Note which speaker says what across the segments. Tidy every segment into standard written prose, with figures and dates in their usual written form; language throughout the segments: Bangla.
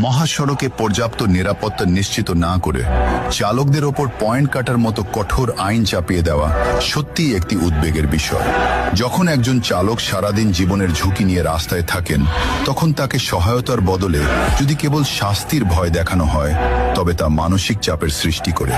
Speaker 1: মহাসড়কে পর্যাপ্ত নিরাপত্তা নিশ্চিত না করে চালকদের ওপর পয়েন্ট কাটার মতো কঠোর আইন চাপিয়ে দেওয়া সত্যিই একটি উদ্বেগের বিষয়। যখন একজন চালক সারাদিন জীবনের ঝুঁকি নিয়ে রাস্তায় থাকেন, তখন তাকে সহায়তার বদলে যদি কেবল শাস্তির ভয় দেখানো হয়, তবে তা মানসিক চাপের সৃষ্টি করে।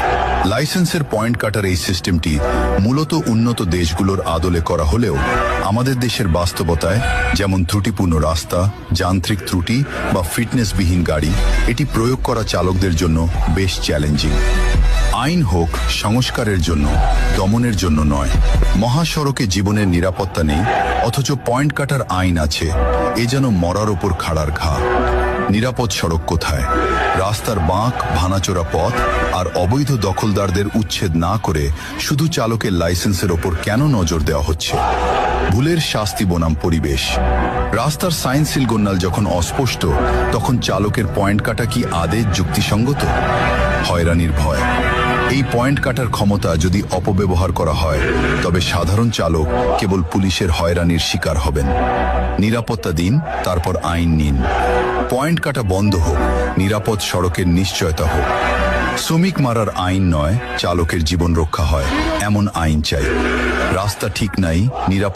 Speaker 1: লাইসেন্সের পয়েন্ট কাটার এই সিস্টেমটি মূলত উন্নত দেশগুলোর আদলে করা হলেও আমাদের দেশের বাস্তবতায়, যেমন ত্রুটিপূর্ণ রাস্তা, যান্ত্রিক ত্রুটি বা ফিটনেসবিহীন গাড়ি, এটি প্রয়োগ করা চালকদের জন্য বেশ চ্যালেঞ্জিং। আইন হোক সংস্কারের জন্য, দমনের জন্য নয়। মহাসড়কে জীবনের নিরাপত্তা নেই, অথচ পয়েন্ট কাটার আইন আছে, এ যেন মরার ওপর খাড়ার ঘা। নিরাপদ সড়ক কোথায়? রাস্তার বাঁক, ভাঙাচোরা পথ আর অবৈধ দখলদারদের উচ্ছেদ না করে শুধু চালকের লাইসেন্সের ওপর কেন নজর দেওয়া হচ্ছে? ভুলের শাস্তি বনাম পরিবেশ। রাস্তার সাইন সিলগোন্নাল যখন অস্পষ্ট, তখন চালকের পয়েন্ট কাটা কি আদেশ যুক্তিসঙ্গত? হয়রানির ভয়। এই পয়েন্ট কাটার ক্ষমতা যদি অপব্যবহার করা হয়, তবে সাধারণ চালক কেবল পুলিশের হয়রানির শিকার হবেন। নিরাপত্তা দিন, তারপর আইন নিন। পয়েন্ট কাটা বন্ধ হোক, নিরাপদ সড়কের নিশ্চয়তা হোক। শ্রমিক মারার আইন নয়, চালকের জীবন রক্ষা হয় এমন আইন চাই। রাস্তা ঠিক নাই, নিরাপদ